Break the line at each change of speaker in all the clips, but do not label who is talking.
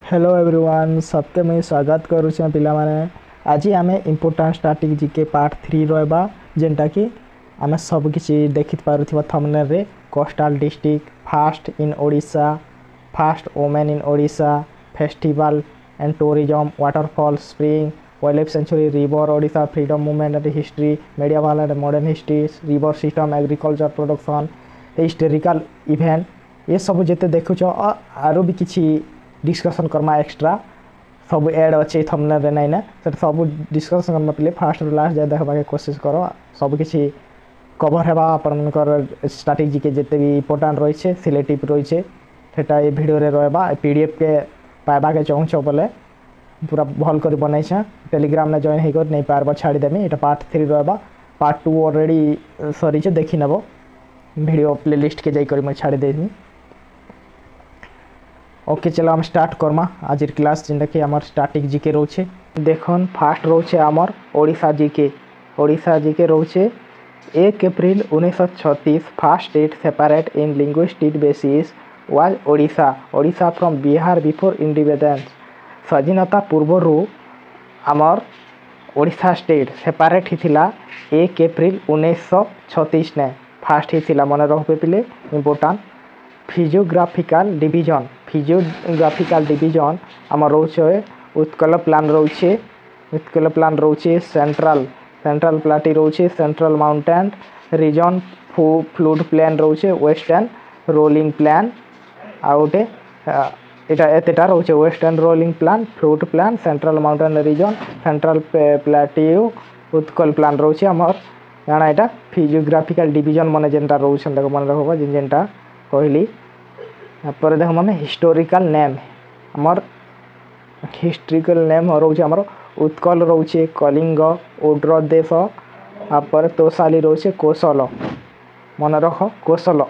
Hello everyone सबके मुझे स्वागत करुचे पिला माने आज आम इम्पोर्टाट स्टार्टिंग जीके पार्ट 3 रहा जेनटा कि आम सब किसी देखि पारुथिबा थंबनेल रे coastal district fast in Odisha fast women in Odisha festival and tourism waterfall spring wild life century river Odisha freedom movement and history medieval and modern history river system agriculture production historical event ये सब जिते देखुच आरो भी किसी discussion Karma extra सब add अच्छे thumbnail रे नहीं ना सब डिस्कसन करना पड़े फास्ट लास्ट जाए देखा कोशिश करो सब किसी कवर है आपनकर स्ट्रैटेजी के जिते भी इम्पोर्टाट रही है सिलेक्टिव रही है सेटा ये वीडियो रे रहा पीडीएफ के पाइबा के चाहूच बोले पूरा भल कर बनई टेलीग्राम में जॉइन होकर नहीं पार्ब छाड़देमी ये पार्ट 3 रहा पार्ट 2 ऑलरेडी सरी देखी नब वीडियो प्लेलिस्ट के जाकर मैं छाड़देमी। ओके चलो हम स्टार्ट करमा आज क्लास जिनटा कि आमर स्टार्टिंग जीके रोचे देखन फास्ट रोचे आमर ओडिशा जीके रोचे 1 अप्रैल 1936 first state separate in linguistic basis was Odisha from Bihar before independence स्वाधीनता पूर्व आमर ओडिशा स्टेट सेपरेट हिथिला 1 अप्रैल 1936 ने फास्ट हिथिला मन रखबे पिले इम्पोर्टेंट फिजियोग्राफिकल डिवीजन आम रोचे उत्कल प्लान रोचे सेंट्रल प्लाटी रोचे central mountain region flood plain रोचे वेस्टर्न रोलिंग प्लान आउटे एतेटा रोचे western rolling plain flood plain central mountain region central plateau Utkal plain रोचे आमर जाना यहाँ फिजियोग्राफिकल डिवीजन मन जेनटा रोचे मन रखा जेनटा कहली पर देख माने हिस्टोरिकल नेम आमर हिस्टोरिकल नेम रोचे आमर उत्कल रोचे कलिंग ओड्र देश आपर तोसाली रोचे कोसल मन रख कोसल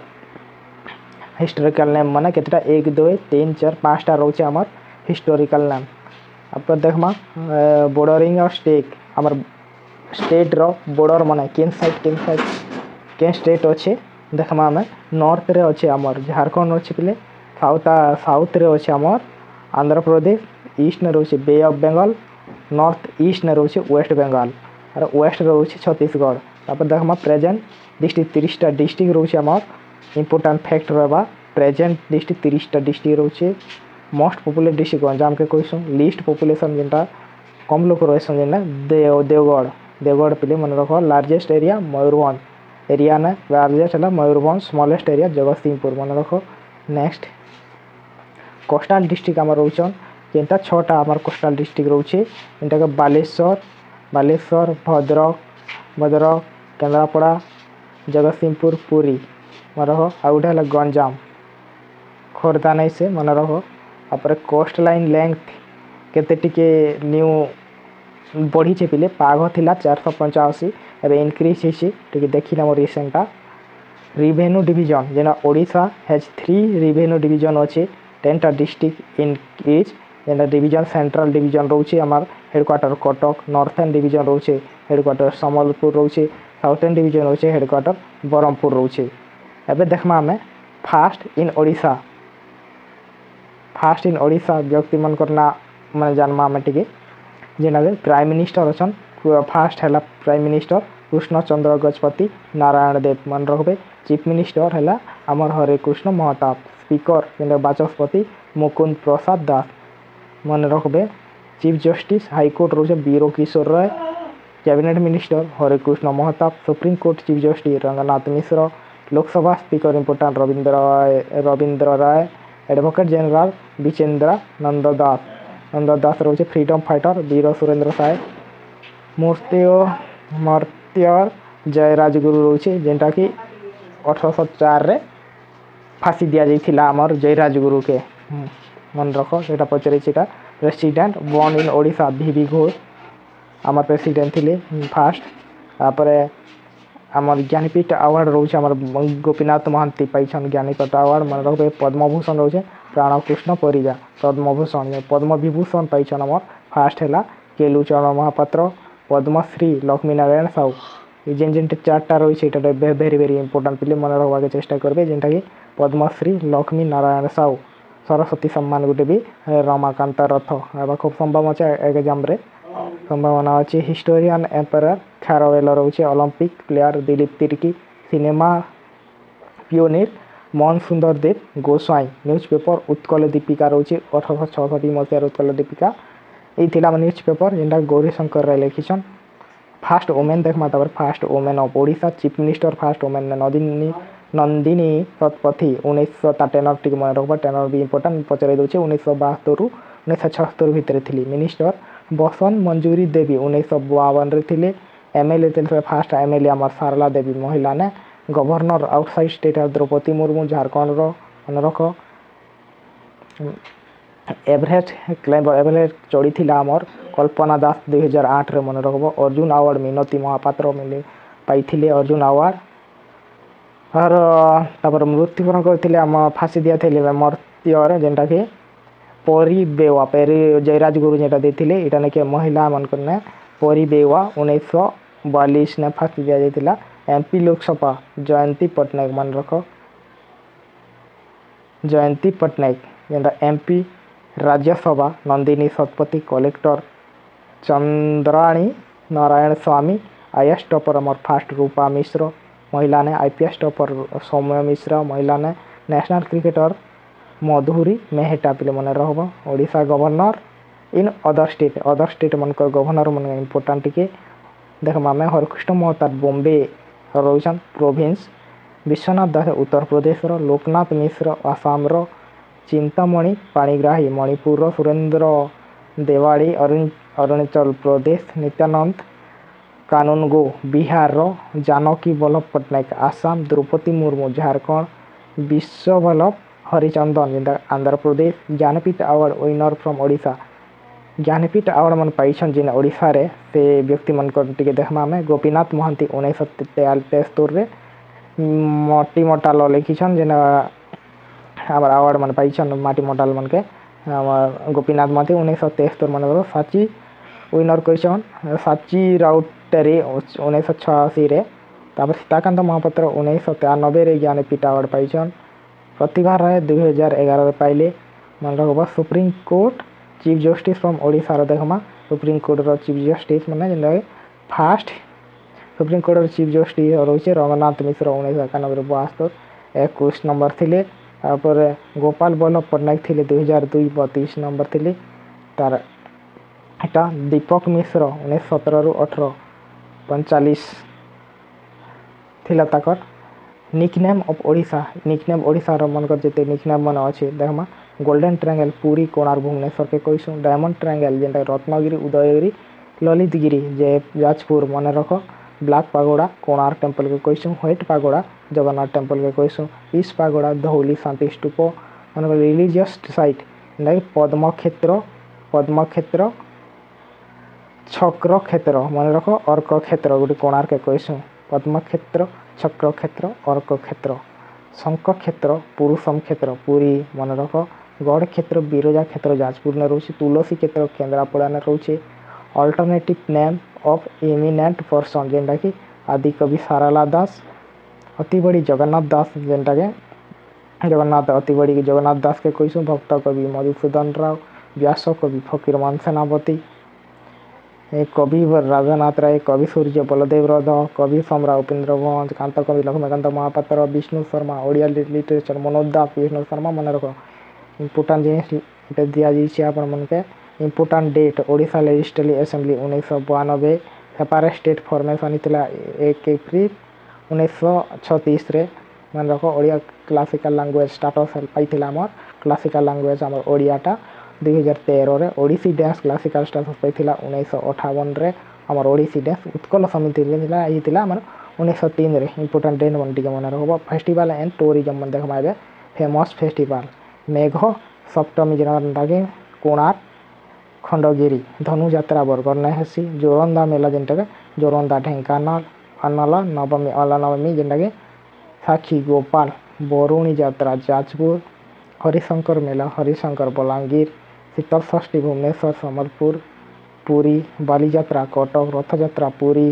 हिस्टोरिकल नेम माने केतटा 1 2 3 4 5टा रोचे आमर हिस्टोरिकल नेम आप देखमा बॉर्डरिंग और स्टेट आमर स्टेट रो बॉर्डर माने केन साइड केन स्टेट अच्छे देखमा आम नॉर्थ रे अच्छे आमर झारखंड अच्छे पिले साउथ रे अच्छे आमर आंध्र प्रदेश ईस्ट ने रोचे बे ऑफ बेंगल नॉर्थ ईस्ट ने रोचे वेस्ट बेंगल और वेस्ट रोचे छत्तीसगढ़ तापर देखमा प्रेजेंट डिस्ट्रिक्ट 30टा डिस्ट्रिक्ट रोचे आमर इम्पोर्टेंट फैक्ट रहा प्रेजेंट डिस्ट्रिक्ट 30टा डिस्ट्रिक्ट रोचे मोस्ट पॉपुलर डिस्ट्रिक्ट गंजाम के क्वेश्चन लिस्ट पॉपुलेशन जेनटा कम लोग रही जेना देवगढ़ पिले मन रख लार्जेस्ट एरिया मयूरभंज एरिया ना लार्जेस्ट है मयूरभंज स्मॉलेस्ट एरिया जगतसिंहपुर मन रख नेक्स्ट कोस्टल डिस्ट्रिक्ट आम रोचन जेनटा 6टा आमर कोस्टल डिस्ट्रिक्ट रोचे जेनटा बालेश्वर भद्रक केन्द्रापड़ा जगतसिंहपुर पुरी मन रख आ गोटे गंजाम खोर्धा नहीं से मन रख आप कोस्ट लाइन लेंथ केते टिके न्यू बढ़ी पिले पाग थिला 485 एवं इनक्रीज होती देखी नम रिसेंटा रिवेन्यू डिवीजन जेना ओडिशा हैज 3 रिवेन्यू डिवीजन अच्छे 10टा डिस्ट्रिक्ट इनक्रीज जेना डिवीजन सेंट्रल डिवीजन रोचे आमार हेडक्वार्टर कटक नॉर्थर्न डिवीजन रोचे हेडक्वार्टर सम्बलपुर रोचे साउथर्न डिवीजन रोचे हेडक्वार्टर ब्रह्मपुर रोचे एबे देखमा आमे फास्ट इन ओडिशा व्यक्ति मन करना माने जानमा आमे टिके जेना प्राइम मिनिस्टर अच्छा फास्ट है प्राइम मिनिस्टर कृष्ण चंद्र गजपति नारायण देव मन रखबे चीफ मिनिस्टर है आमर हरे कृष्ण महताब स्पीकर जेना बाचस्पति मुकुंद प्रसाद दास मन रखबे चीफ जस्टिस हाईकोर्ट रोचे Biro Kishore Ray cabinet minister Hare Krishna Mahtab supreme court chief justice Ranganath Mishra Lok Sabha speaker important Ravindra Ray advocate general विचेंद्र नंद दास रोचे freedom fighter Veer Surendra Sai martyr जय राजगुरु रोचे जेनटा कि 1804 रे फांसी दिया जाइथिला आमर जय राजगुरु के मन रख एटा पचरे छिटा प्रेसिडेंट बॉर्न इन ओडिशा वीवी घोष आमर प्रेसिडेंट थिले फास्ट तापर आमर ज्ञानपीठ अवार्ड रोचे आमर गोपीनाथ महांती पाइछन ज्ञानपीठ अवार्ड मन रखबे पद्मभूषण रोचे प्राणकृष्ण परिजा पद्म विभूषण पाइछन आमर फास्ट है केलुचरण महापात्र पद्मश्री लक्ष्मी नारायण साहू जेन 4टा रही वेरी वेरी इंपोर्टेंट पिले मन रखा चेष्टा करेंगे जेनटा कि पद्मश्री लक्ष्मी नारायण साहू सरस्वती सम्मान गुटे भी रमाकांत रथ एबा खूब संभव अच्छे एग्जाम रे संभावना अच्छी हिस्टोरियन एम्पायर खारवेल रोचे Olympic player Dilip Tirkey cinema pioneer Mohan Sundar Dev Goswami news paper Utkal Deepika रोचे 1866 मसीह उत्कल दीपिका ये न्यूज पेपर जेनटा गौरीशंकर लिखिछन फास्ट वोमेन देखमा first women of Odisha chief minister first women Nandini Satpathy 1900 टेनर टी मन रखा टेनर भी इंपोर्टाट पचार दूचे 1972 रु 1976 भितर थी मिनिस्टर बसंत मंजूरी देवी 1952 थे एमएलए थे फास्ट एमएलए आम सारला देवी महिला ने governor outside state Draupadi Murmu Jharkhand मन रख एवरेस्ट क्लाइंबर एवरेस्ट चढ़ी थी आमर कल्पना दास 2008 रे मन रखब अर्जुन अवार्ड मिनती महापात्र मिले पाई अर्जुन अवार्ड और तापर मृत्युवरण करते आम फाँसी दिया थे मर्त्य जेनटा कि परी बेवा पेरी जयराज गुरु जेटा देते यहाँ ना कि महिला मन परी बेवा 1942 ने फाँसी दि जाता एमपी लोकसभा जयंती पट्टनायक मन रख जयंती पट्टनायक जेनटा एमपी राज्यसभा नंदिनी शतपथी कलेक्टर चंद्राणी नारायण स्वामी आईएएस टॉपर अमर फास्ट रूपा मिश्र महिला ने आईपीएस टॉपर सौम्य मिश्र महिला ने नेशनल क्रिकेटर मधुरी मेहटा पिले मन रह Odisha governor in other state मन गवर्नर मन इम्पोर्टाट टिके देखमा आम हरकृष्ण महताब बॉम्बे रोचन प्रोविंस विश्वनाथ दास उत्तर प्रदेश लोकनाथ मिश्र आसाम चिंतामणि पाणिग्राही मणिपुर सुरेंद्र देवाड़ी Arunachal Pradesh Nityanand Kanungo Bihar Janaki Vallabh Pattanaik Assam Draupadi Murmu Jharkhand Vishwavallabh Harichandan Andhra Pradesh Jnanpith award winner from Odisha Jnanpith award मन पाइछन जिन ओडिशा रे से व्यक्ति मन टिके देखमा में गोपीनाथ महांती 1973 रे मटी मटाल लिखिछन जेन आमर अवार्ड मन पाइछन माटी मटाल मन के गोपीनाथ महांती 1973 मन साची विनर करिछन साची राउटरी 1986 रे तापर सीताकांत महापात्र 1993 रे ज्ञानपीठ अवार्ड पाइछन प्रतिभा राय 2011 रे पाइले मन रखबा supreme court chief justice from Odisha रो देखमा सुप्रीम कोर्ट रो चीफ जस्टिस माने जेंदा फास्ट सुप्रीम कोर्ट रो चीफ जस्टिस रोचे रंगनाथ मिश्र 1991 21 नंबर थिले तापर गोपाल वल्लभ पट्टनायक थिले 2002 32 नंबर थिले तार एटा दीपक मिश्र 1917 रु 18 45 थिला ताकर nickname of Odisha nickname Odisha रो मन कर जेते निकनेम मन अछि देखमा गोल्डन ट्रायंगल पूरी कोणार्क भुवनेश्वर के कहिसु डायमंड ट्रायंगल जेंटा रत्नगिरी उदयगिरी ललितगिरी जे जाजपुर मन रख ब्लैक पागोड़ा कोणार्क टेम्पल के कहिसु व्हाइट पागोड़ा जगन्नाथ टेम्पल के कहिसु ईस्ट पागोड़ा धौली शांति स्तूप मन रिलीजियस साइट लाइक पद्म क्षेत्र छक्र क्षेत्र मन रख अर्क क्षेत्र गोटे कोणार्क के कहिसु पद्म क्षेत्र चक्र क्षेत्र अर्क क्षेत्र शंख क्षेत्र पुरुषम क्षेत्र पूरी मन रख गढ़ क्षेत्र बिरजा क्षेत्र जाजपुर ने रोचे तुलसी क्षेत्र केन्द्रापड़ा ने रोचे alternative name of eminent person जेनटा कि आदि कवि सारला दास अति बड़ी जगन्नाथ दास जेनटा के जगन्नाथ अति बड़ी जगन्नाथ दास के कहिसु भक्त कवि मधुसूदन राव व्यास कवि फकीरमोहन सेनापति कवि राजनाथ राय कवि सूर्य बलदेव रथ कवि सम्राट उपेन्द्र भंज कांत कवि लक्ष्मीकांत महापात्र विष्णु शर्मा ओडिया लिटरेचर मनोज दास विष्णु शर्मा मन रख इम्पोर्टाट जिन दिया जाए मन के important date Odisha legislative assembly 1992 separate state formation होता 1 एप्रिल 1936 रे मन रख ओडिया क्लासिकल लैंग्वेज स्टाटस पाई आमर क्लासिकल लैंग्वेज आमर ओडियाटा 2013 रे ओडिसी डांस क्लासिकल स्टाटस पाई 1958 रे आमर ओडिसी डांस उत्कल समिति आमर 1903 रे इम्पोर्टाट डेट मन टिके मन रखब फेस्टिवल एंड टूरिज्म मन देखमा एबे फेमस फेस्टिवल मेघ सप्तमी जेनटा के कोणार्क खंडगिरी धनुଯାତ୍ରା बरगढ़ हेसी जोरंदा मेला जेनटा के जोरंदा ढेंकानाल अनला नवमी नवमी जेनटा के साक्षी गोपाल बरुणी यात्रा जाजपुर हरिशंकर मेला हरिशंकर बलांगीर शीतल षष्ठी भुवनेश्वर सम्बलपुर पुरी बालीଯାତ୍ରା कटक रथयात्रा पुरी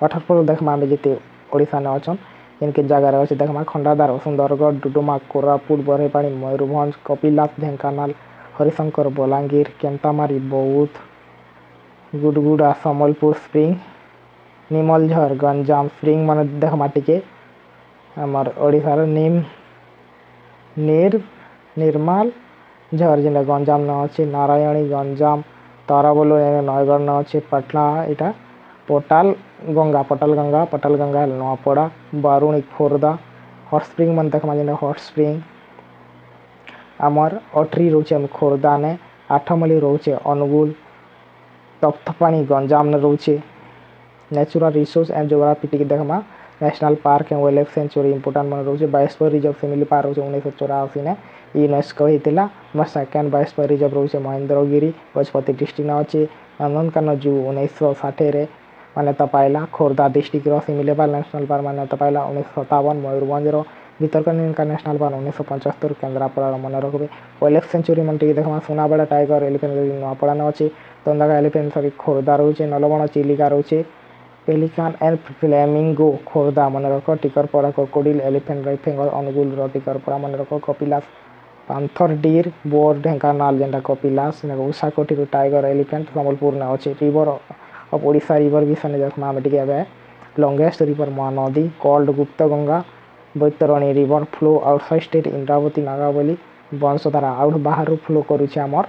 वाटरफॉल देखमा जिते ओडिशा ने अच्छन इनके जगार अच्छे देखमा खंडाधार सुंदरगढ़ डुडुमा कोरापुट बरेपाणी मयूरभंज कपिलास ढेंकानाल हरिशंकर बलांगीर केंतामारी बौद्ध गुडगुड़ा सम्बलपुर स्प्रिंग निमलझर गंजाम स्प्रिंग मान देखमा टिके आमर ओडिशार निर्माल झर जेनटा गंजाम न अच्छे नारायणी गंजाम ताराबोलो नयगढ़ न अच्छे पटना इटा पटाल गंगा नपड़ा बारुणी खोर्धा हट स्प्रिंग मन देखमा जेनटा हट स्प्रिंग आमर अठरी रोचे खोर्धा ने आठमली रोचे अनुगुल तप्तपाणी गंजाम ने रोचे नेचुरल रिसोर्स एंड जियोग्राफी टिके देखमा national park and wild life sanctuary important मन रोचे बायोस्फीयर रिजर्व शिमिलीपाल रोचे 1984 ने यूनेस्को होता मोर सेकेंड बायोस्फीयर रिजर्व रोचे महेंद्रगिरी गजपति डिस्ट्रिक्ट न अच्छे नंदनकानन जू 1960 रे मान्यता पाइला Khordha district Similipal national park मान्यता पाइला 1957 मयूरभंज भितरकनिका नेशनल पार्क 1975 केन्द्रापड़ा मन रखबे वाइल्ड लाइफ सेंचुरी मन टिके देखमा सुनाबेड़ा टाइगर एलिफेंट नपड़ा न अच्छे तंदागा एलिफेंट सॉरी खोर्धा रोचे नलबण चिलिका रोचे पेलिकान एंड फ्लेमिंगो खोर्धा मन रख टिकरपड़ा क्रोकोडिल एलिफेंट राइफेंगल अनुगुल टिकरपड़ा मन रख Kapilash panther deer boar Dhenkanal जेनटा कपिलास उषाकोटी टाइगर एलिफेंट संबलपुर ने अच्छे रिवर ऑफ ओडिशा रिवर विषय देखमा आम टिके longest river Mahanadi called Gupta Ganga Baitarani river flow outside state Indravati Nagavali Vamsadhara out बाहर फ्लो करुचे आमर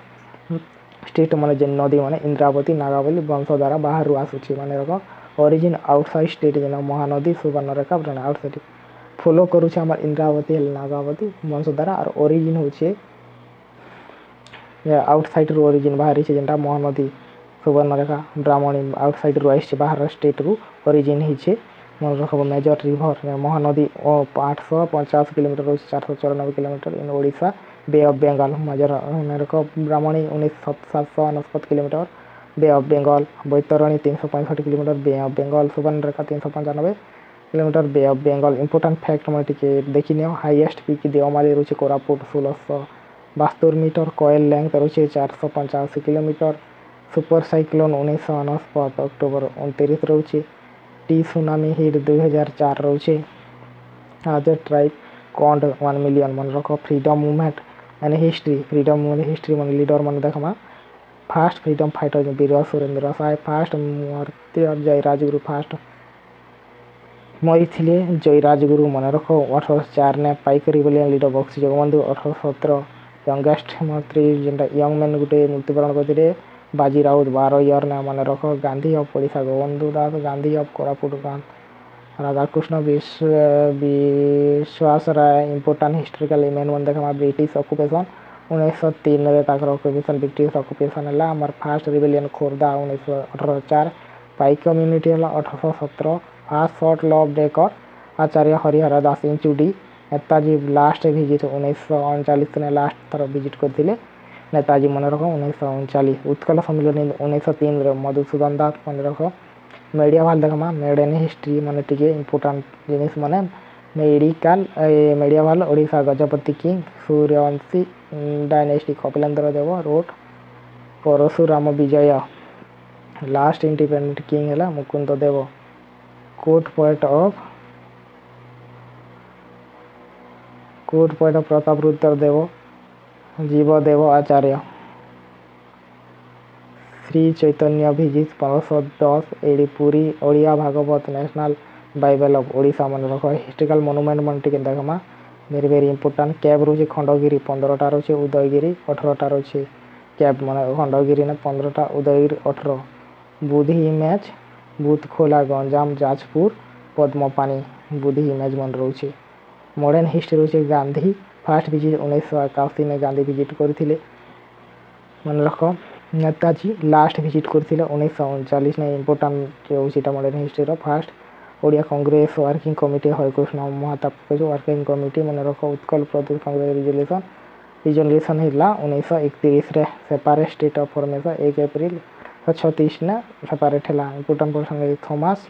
स्टेट माने जे नदी माने इंद्रावती नागावली बंशधारा बाहर आसुची माने रख ओरिजिन आउटसाइड स्टेट जेना महानदी सुवर्णरेखा आउटसाइड फ्लो करुचे आमर इंद्रावती नागावती बंशधारा और ओरिजिन होचे आउटसाइड रो ओरिजिन बाहर जेनटा महानदी सुवर्णरेखा ब्राह्मणी आउटसाइड रो आइछ बाहर स्टेट रू ओरिजिन हिचे मन रखब major river Mahanadi 850 kilometre 494 kilometre in Odisha Bay of Bengal major रख Brahmani 759 kilometre Bay of Bengal Baitarani 365 kilometre Bay of Bengal Subarnarekha 395 kilometre Bay of Bengal important fact मैं टिके देखी नियो हाईएस्ट पीक देवमाली रोचे कोरापुट 1672 मीटर कॉयल लेंथ रोचे 485 किलोमीटर सुपर साइक्लोन 1999 अक्टोबर 29 रोचे टी सुनामी हिट 2004 रोचे आज tribe कॉन्ड 1 million मन रख freedom movement and history freedom movement history मन लीडर मन देखमा fast freedom fighter Veer Surendra Sai fast मूर्ति जय राजगुरु फास्ट मरी थे जय राजगुरु मन रख 1804 ने पाइकरी बोलियन लीडर बक्सी जगबंधु 1817 यंगेस्ट मंत्री जेनटा यंग मैन गुटे मृत्युवरण करते बाजी राउत 12 ईयर ने मन रख गांधी ऑफ ओडिशा गोविंद दास गांधी ऑफ कोरापुट राधाकृष्ण विश्वास राय इंपोर्टेंट हिस्टोरिकल इवेंट मन देखा ब्रिटिश ऑक्युपेशन 1903 रे ताकर ऑक्युपेशन ब्रिटिश ऑक्युपेशन है आमर फास्ट रिबेलियन खोर्धा 1804 पाइक कम्युनिटी है 1817 fast short law of decker Acharya Harihar Das Inchudi Netaji last visit 1939 ने लास्ट थर विजिट करते नेताजी मन रख 1939 उत्कल सम्मिलन 1903 मधुसूदन दास मन रख मीडिया वाल देखमा मेडन हिस्ट्री मन टिके इंपोर्टेंट जिनिस माने मीडिया वाल ओडिशा गजपति किंग सूर्यवंशी डायनेस्टी कपिलेन्द्र देव रोड Parashuram Vijay last independent king है Mukunda Dev court poet of Pratap Rudra Dev Jivadev Acharya Shri Chaitanya visit 1510 AD Puri Odia Bhagavat national bible of Odisha मन रख हिस्टोरिकल मोनुमेंट मन टिके देखमा वेरी वेरी इंपोर्टेंट कैब रोचे खंडगिरी 15टा रोचे उदयगिरी 18टा रोचे कैब मन खंडगिरी ने 15टा उदयगिरी 18 बुद्धि इमेज बुथखोला गंजाम जाजपुर पद्मपानी बुद्धि इमेज मन रोचे मॉडर्न हिस्ट्री रोचे गांधी फास्ट विजिट 1981 में गांधी विजिट करथिले मन रख नेताजी लास्ट विजिट करथिले 1939 ने इंपोर्टेंट होसीटा मॉडर्न हिस्ट्री रो first Odia Congress working committee Harekrishna Mahtab working committee मन रख उत्कल प्रदेश कांग्रेस रिजोल्यूशन हिला 1931 रे separate state of formation 1 April 36 ने सेपरेट हिला important person Thomas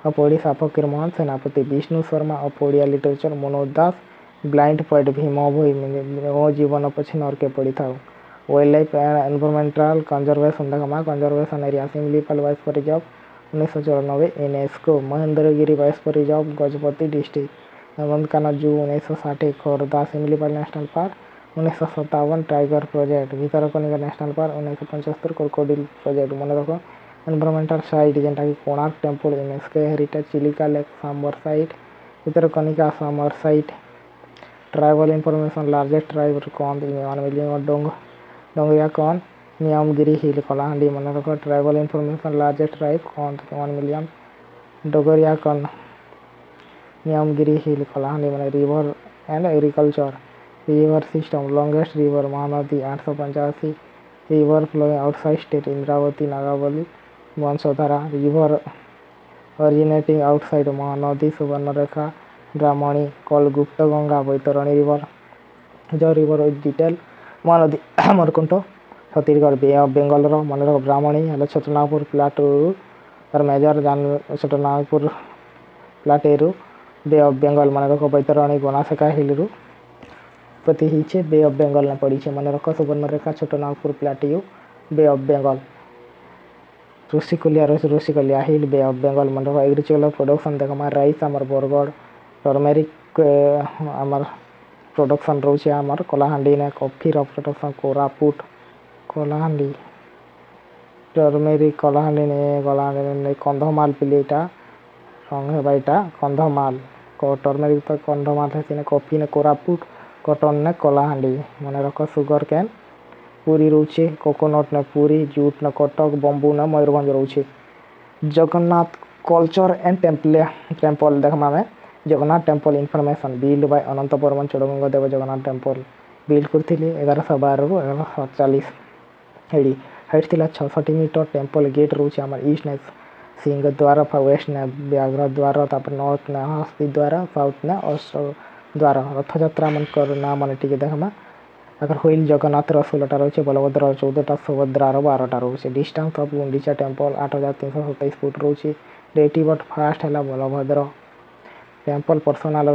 of Odisha Fakir Mohan Senapati Vishnu Sharma of Odia literature Manoj Das blind poet Bhim Bhoi मो जीवन पछे नरके पड़ी था wild life and environmental conservation देखमा conservation area Similipal vice reserve 1994 UNESCO Mahendragiri biosphere reserve Gajapati district Nandankanan जू 1960 Khordha Similipal national park 1957 tiger project Bhitarkanika national park 1975 crocodile project मन रख एनवायरमेंटल साइट जेनटा कि Konark temple UNESCO heritage Chilika lake summer site Bhitarkanika summer site tribal information largest tribe कौन 1 million Dongriya कौन Niyamgiri hill Kalahandi मन रख tribal information largest tribe कौन 1 million Dogariya कौन नियमगिरी हिल कलाहांडी मन river and agriculture river system longest river Mahanadi 885 river flowing outside state Indravati Nagavali Vamsadhara river originating outside Mahanadi Subarnarekha Brahmani called Gupta Ganga Baitarani river जो river detail Mahanadi Amarkantak Chhattisgarh bay of Bengal मन रख ब्राह्मणी हेल्ला छोटनागपुर प्लाटू तार मेजर जान छोटनागपुर प्लाटेरू बे ऑफ बेंगल मन रख बैतरणी गोनासेका हिलू उत्पत्ति होइछे बे ऑफ बेंगल ने पड़ी मन रख Subarnarekha Chhotanagpur plateau bay of Bengal Rushikulya hill bay of Bengal मन रख एग्रीकल्चर प्रोडक्शन देखमा राइस आमर बरगढ़ टर्मेरिक आमर प्रोडक्शन रोचे आमर कलाहांडी ने कॉफी रो प्रोडक्शन कोरापुट कलाहांडी टर्मेरिक कलाहांडी ने कंधमाल पिलेटा रंग हेबाइटा कंधमाल टर्मेरिक तो कंधमाल है कॉफी ने कोरापुट कॉटन ने कलाहांडी मन रख सुगर कैन पूरी रोचे कोकोनट ने पूरी जूट ने कटक बंबू ने मयूरभंज रोचे जगन्नाथ कल्चर एंड टेम्पल देखमा में Jagannath temple information build by Anant Varman Chodaganga Dev Jagannath temple build करथिले 1112 रु 1147 एडी हाइट थिला 66 मीटर टेम्पल गेट रोचे हमर ईस्ट ने सिंह द्वार वेस्ट ने व्याघ्र द्वार तापर नॉर्थ ने हस्ती द्वार साउथ ने अष्ट द्वार रथयात्रा मन कर ना मन टिके देखमा अगर हुईल जगन्नाथ 16टा रोचे बलभद्र 14टा सुभद्रा 12टा रोचे distance of Gundicha temple 8327 feet रोचे डेटी बट फास्ट है Balabhadra temple personal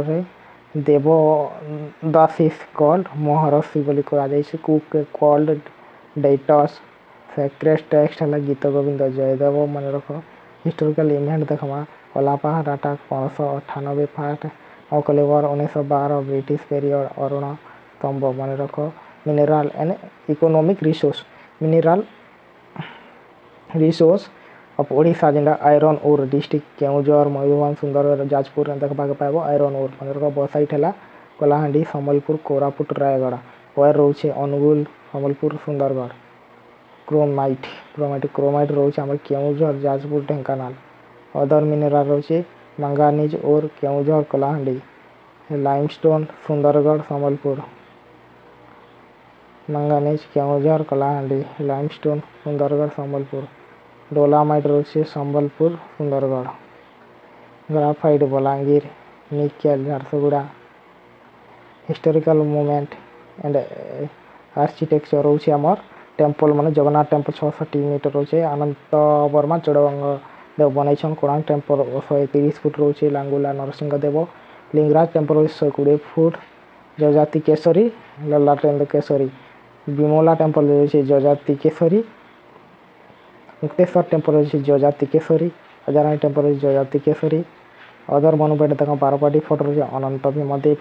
Dev Das is called Maharshi बोली कहुई कुक कॉल्ड डेटस सेक्रेट टेक्स्ट है गीत गोविंद जयदेव मन रख हिस्टोरिकल इवेंट देखमा Kalapahad attack 1598 first October 1912 British period Arun Stambha मन रख mineral and economic resource of Odisha जेनटा iron ore district Keonjhar Mayurbhanj Sundargarh Jajpur देखा पाइब आयरन ओर मन रख बसाइट है कलाहांडी सम्बलपुर कोरापुट रायगढ़ वायर रोचे अनुगुल सम्बलपुर सुंदरगढ़ क्रोमाइट रोचे आम केउझर जाजपुर ढेंकानाल अदर मिनरल रोचे मंगानीज और Keonjhar Kalahandi limestone Sundargarh Sambalpur manganese Keonjhar Kalahandi limestone Sundargarh Sambalpur dolomite रोचे Sambalpur Sundargarh graphite Balangir nickel Jharsuguda historical movement and architecture रोचे आमर टेम्पल मान जगन्नाथ टेम्पल 66 मीटर रोचे अनंत वर्मा चोड़गंगा देव बनईछन कोणार्क टेम्पल 130 फुट रोचे लांगुला नरसिंह देव लिंगराज टेम्पल 120 फुट जजाति केसरी ललाटेन्द्र केसरी विमला टेम्पल रोचे जजाति केसरी मुक्तेश्वर टेम्पल रोचे जजाति केसरी अजारानी टेम्पल रोचे जजाति केसरी अदर मनुमेंट तक बारपाटी फोर्ट रोचे अनंत भीमदेव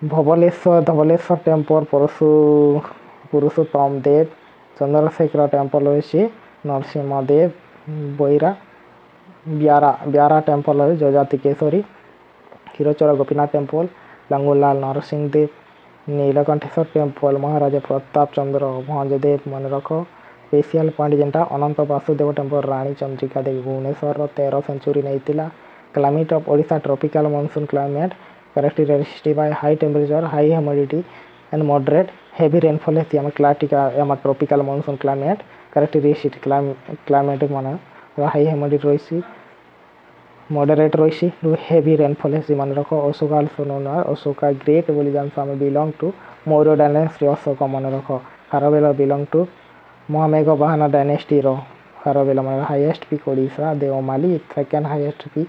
धवलेश्वर टेम्पल पुरुषोत्तम देव चंद्रशेखर टेम्पल रोचे नरसिंहदेव बैरा ब्यारा टेम्पल जजाति केसरी क्षीरचोरा गोपीनाथ टेम्पल लांगुलाल नरसिंह देव नीलकंठेश्वर टेम्पल महाराजा प्रताप चंद्र भंजदेव मन रख स्पेशल पॉइंट जेनटा अनंत वासुदेव टेम्पल रानी चंद्रिका देवी भुवनेश्वर 13 सेंचुरी नहीं climate of Odisha tropical monsoon climate characteristic by high temperature, high humidity and moderate heavy rainfall है आम tropical monsoon climate characteristic climatic मान हाई humidity रही moderate रही हेवी रेनफॉल है मन रख अशोका अशोका ग्रेट बोली जान belong to Maurya dynasty Ashok मन रख Kharavela belong to Mahamegha Vahana dynasty Kharavela मन highest peak Odisha Deomali second highest peak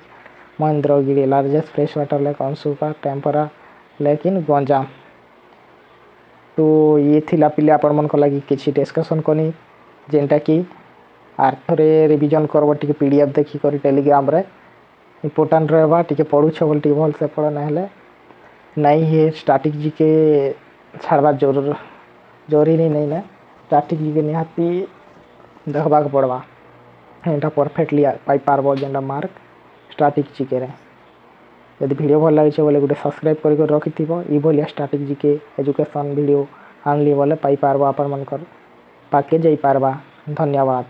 Mahendragiri largest fresh water lake Anshupa टेम्परा लेक इन गंजाम। तो ये थिला पिले आपण मन को लगी किछि डिस्कशन कनी जेंटा कि आर थोड़े रिविजन करब टी पीडीएफ देखी कर टेलीग्राम रे इम्पोर्टाट रहा टी पढ़ुछ बोल टी भल से पढ़ ना नहीं है स्टाटिक जीके छाड़बार जरूरी नहीं ना स्टाटिक जीके निहाती देखा पड़वा एटा परफेक्टली पाई पारब जेनटा मार्क स्टाटिक जीके रे यदि वीडियो भल लगे बोले गोटे सब्सक्राइब कर रखि ई भाया स्टाटिक जीके एजुकेशन वीडियो आनली बोले पाई पारब आपण मनकर पाके जाई पारबा। धन्यवाद।